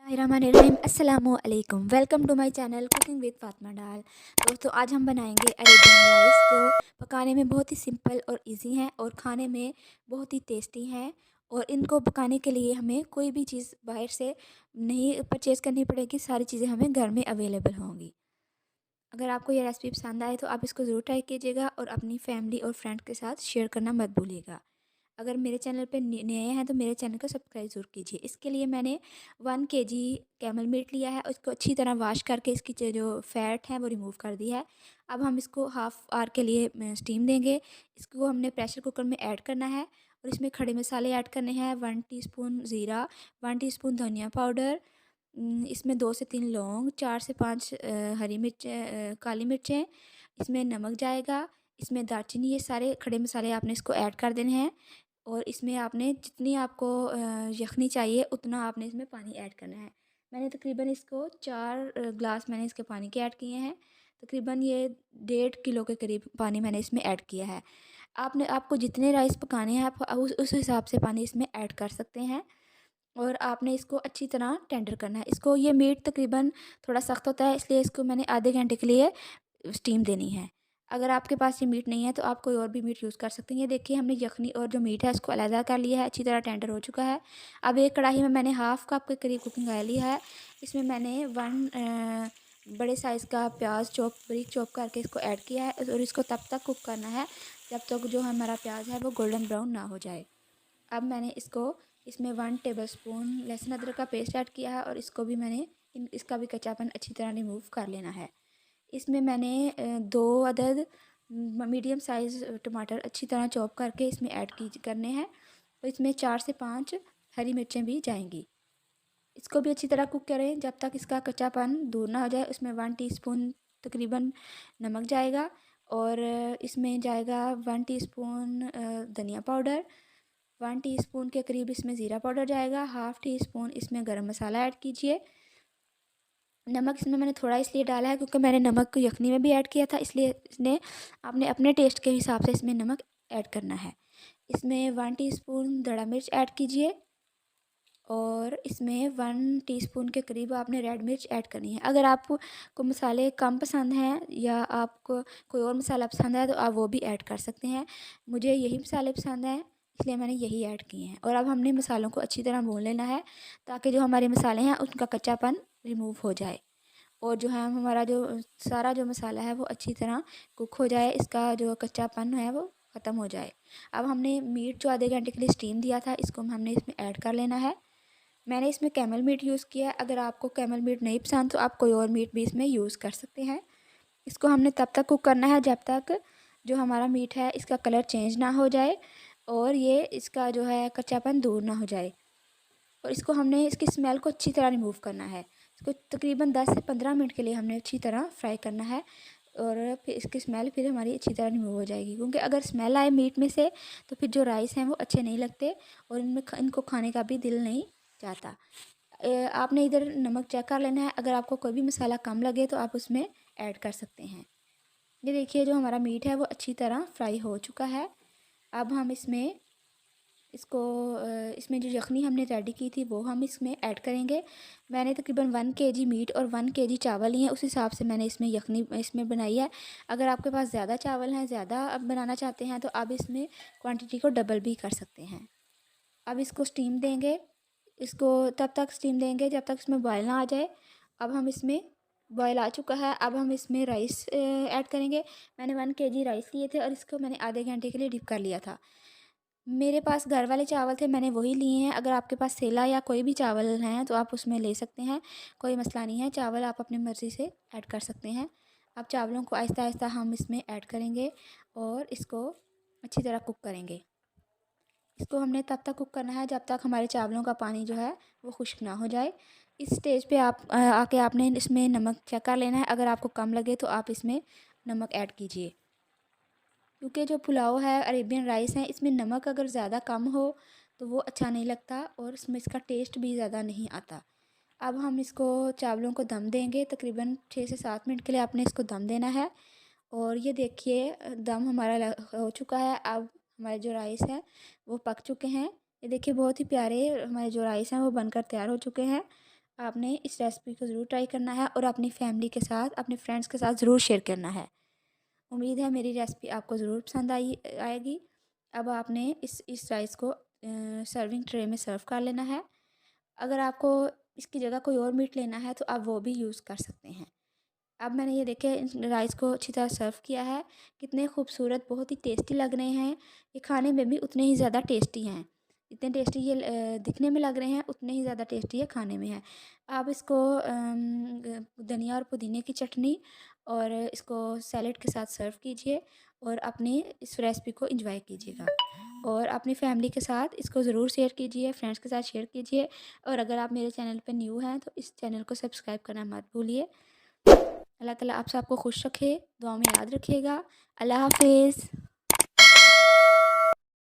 बिस्मिल्लाहिर्रहमानिर्रहीम अस्सलामुअलैकुम। Welcome to my channel cooking with Fatima dal. दोस्तों, आज हम बनाएंगे अरेबियन राइस जो पकाने में बहुत ही सिंपल और इजी हैं और खाने में बहुत ही टेस्टी हैं। और इनको पकाने के लिए हमें कोई भी चीज़ बाहर से नहीं परचेज़ करनी पड़ेगी, सारी चीज़ें हमें घर में अवेलेबल होंगी। अगर आपको ये रेसिपी पसंद आए तो आप इसको ज़रूर ट्राई कीजिएगा और अपनी फैमिली और फ्रेंड के साथ शेयर करना मत भूलिएगा। अगर मेरे चैनल पे नए हैं तो मेरे चैनल को सब्सक्राइब ज़रूर कीजिए। इसके लिए मैंने 1 केजी कैमल मीट लिया है, उसको अच्छी तरह वॉश करके इसकी जो फ़ैट है वो रिमूव कर दी है। अब हम इसको हाफ़ आवर के लिए स्टीम देंगे। इसको हमने प्रेशर कुकर में ऐड करना है और इसमें खड़े मसाले ऐड करने हैं। 1 टीस्पून ज़ीरा, 1 टीस्पून धनिया पाउडर, इसमें 2 से 3 लौंग, 4 से 5 हरी मिर्च, काली मिर्चें, इसमें नमक जाएगा, इसमें दालचीनी, ये सारे खड़े मसाले आपने इसको ऐड कर देने हैं। और इसमें आपने जितनी आपको यखनी चाहिए उतना आपने इसमें पानी ऐड करना है। मैंने तकरीबन इसको 4 ग्लास मैंने इसके पानी के ऐड किए हैं। तकरीबन ये 1.5 किलो के करीब पानी मैंने इसमें ऐड किया है। आपको जितने राइस पकाने हैं आप उस हिसाब से पानी इसमें ऐड कर सकते हैं। और आपने इसको अच्छी तरह टेंडर करना है। इसको ये मीट तकरीबन थोड़ा सख्त होता है, इसलिए इसको मैंने आधे घंटे के लिए स्टीम देनी है। अगर आपके पास ये मीट नहीं है तो आप कोई और भी मीट यूज़ कर सकते हैं। ये देखिए, हमने यखनी और जो मीट है इसको अलग कर लिया है, अच्छी तरह टेंडर हो चुका है। अब एक कढ़ाई में मैंने हाफ़ कप के करीब कुकिंग ऑयल लिया है। इसमें मैंने 1 बड़े साइज़ का प्याज बारीक चॉप करके इसको ऐड किया है और इसको तब तक कुक करना है जब तक जो हमारा प्याज है वो गोल्डन ब्राउन ना हो जाए। अब मैंने इसमें 1 टेबलस्पून लहसुन अदरक का पेस्ट ऐड किया है और इसको भी मैंने इसका भी कच्चापन अच्छी तरह रिमूव कर लेना है। इसमें मैंने 2 अदद मीडियम साइज़ टमाटर अच्छी तरह चॉप करके इसमें ऐड करने हैं और इसमें 4 से 5 हरी मिर्चें भी जाएंगी। इसको भी अच्छी तरह कुक करें जब तक इसका कच्चापन दूर ना हो जाए। उसमें 1 टीस्पून तकरीबन नमक जाएगा और इसमें जाएगा 1 टीस्पून धनिया पाउडर, 1 टीस्पून के करीब इसमें ज़ीरा पाउडर जाएगा, हाफ़ टी स्पून इसमें गरम मसाला ऐड कीजिए। नमक इसमें मैंने थोड़ा इसलिए डाला है क्योंकि मैंने नमक को यखनी में भी ऐड किया था, इसलिए इसने आपने अपने टेस्ट के हिसाब से इसमें नमक ऐड करना है। इसमें 1 टीस्पून दड़ा मिर्च ऐड कीजिए और इसमें 1 टीस्पून के करीब आपने रेड मिर्च ऐड करनी है। अगर आपको मसाले कम पसंद हैं या आपको कोई और मसाला पसंद है तो आप वो भी ऐड कर सकते हैं। मुझे यही मसाले पसंद हैं इसलिए मैंने यही ऐड किए हैं। और अब हमने मसालों को अच्छी तरह भून लेना है ताकि जो हमारे मसाले हैं उनका कच्चापन रिमूव हो जाए और जो है हमारा जो सारा जो मसाला है वो अच्छी तरह कुक हो जाए, इसका जो कच्चापन है वो ख़त्म हो जाए। अब हमने मीट जो आधे घंटे के लिए स्टीम दिया था इसको हमने इसमें ऐड कर लेना है। मैंने इसमें कैमल मीट यूज़ किया है। अगर आपको कैमल मीट नहीं पसंद तो आप कोई और मीट भी इसमें यूज़ कर सकते हैं। इसको हमने तब तक कुक करना है जब तक जो हमारा मीट है इसका कलर चेंज ना हो जाए और ये इसका जो है कच्चापन दूर ना हो जाए। और इसको हमने इसकी स्मेल को अच्छी तरह रिमूव करना है। इसको तकरीबन 10 से 15 मिनट के लिए हमने अच्छी तरह फ्राई करना है और फिर इसकी स्मेल फिर हमारी अच्छी तरह रिमूव हो जाएगी, क्योंकि अगर स्मेल आए मीट में से तो फिर जो राइस हैं वो अच्छे नहीं लगते और इनको खाने का भी दिल नहीं चाहता। आपने इधर नमक चेक कर लेना है, अगर आपको कोई भी मसाला कम लगे तो आप उसमें ऐड कर सकते हैं। ये देखिए, जो हमारा मीट है वो अच्छी तरह फ्राई हो चुका है। अब हम इसमें जो यखनी हमने रेडी की थी वो हम इसमें ऐड करेंगे। मैंने तकरीबन 1 केजी मीट और 1 केजी चावल लिए हैं, उस हिसाब से मैंने इसमें यखनी इसमें बनाई है। अगर आपके पास ज़्यादा चावल हैं, ज़्यादा अब बनाना चाहते हैं तो आप इसमें क्वांटिटी को डबल भी कर सकते हैं। अब इसको स्टीम देंगे, इसको तब तक स्टीम देंगे जब तक इसमें बॉयल ना आ जाए। अब हम इसमें बॉयल आ चुका है, अब हम इसमें राइस ऐड करेंगे। मैंने 1 केजी राइस लिए थे और इसको मैंने आधे घंटे के लिए डिप कर लिया था। मेरे पास घर वाले चावल थे, मैंने वही लिए हैं। अगर आपके पास सेला या कोई भी चावल हैं तो आप उसमें ले सकते हैं, कोई मसला नहीं है। चावल आप अपनी मर्ज़ी से ऐड कर सकते हैं। अब चावलों को आहिस्ता आहिस्ता हम इसमें ऐड करेंगे और इसको अच्छी तरह कुक करेंगे। इसको हमने तब तक कुक करना है जब तक हमारे चावलों का पानी जो है वो खुश्क ना हो जाए। इस स्टेज पे आके आपने इसमें नमक चेक कर लेना है। अगर आपको कम लगे तो आप इसमें नमक ऐड कीजिए, क्योंकि जो पुलाव है अरेबियन राइस है इसमें नमक अगर ज़्यादा कम हो तो वो अच्छा नहीं लगता और इसमें इसका टेस्ट भी ज़्यादा नहीं आता। अब हम इसको चावलों को दम देंगे, तकरीबन 6 से 7 मिनट के लिए आपने इसको दम देना है। और ये देखिए, दम हमारा हो चुका है। अब हमारे जो राइस है वो पक चुके हैं। ये देखिए, बहुत ही प्यारे हमारे जो राइस हैं वो बनकर तैयार हो चुके हैं। आपने इस रेसिपी को ज़रूर ट्राई करना है और अपनी फैमिली के साथ, अपने फ्रेंड्स के साथ ज़रूर शेयर करना है। उम्मीद है मेरी रेसिपी आपको ज़रूर पसंद आएगी। अब आपने इस राइस को सर्विंग ट्रे में सर्व कर लेना है। अगर आपको इसकी जगह कोई और मीट लेना है तो आप वो भी यूज़ कर सकते हैं। अब मैंने ये देखे राइस को अच्छी तरह सर्व किया है। कितने खूबसूरत, बहुत ही टेस्टी लग रहे हैं। ये खाने में भी उतने ही ज़्यादा टेस्टी हैं। इतने टेस्टी ये दिखने में लग रहे हैं, उतने ही ज़्यादा टेस्टी ये खाने में है। आप इसको धनिया और पुदीने की चटनी और इसको सैलेड के साथ सर्व कीजिए और अपनी इस रेसिपी को एंजॉय कीजिएगा। और अपनी फैमिली के साथ इसको ज़रूर शेयर कीजिए, फ्रेंड्स के साथ शेयर कीजिए। और अगर आप मेरे चैनल पर न्यू हैं तो इस चैनल को सब्सक्राइब करना मत भूलिए। अल्लाह ताला आप सबको खुश रखे, दुआ में याद रखिएगा। अल्लाह हाफ़िज़।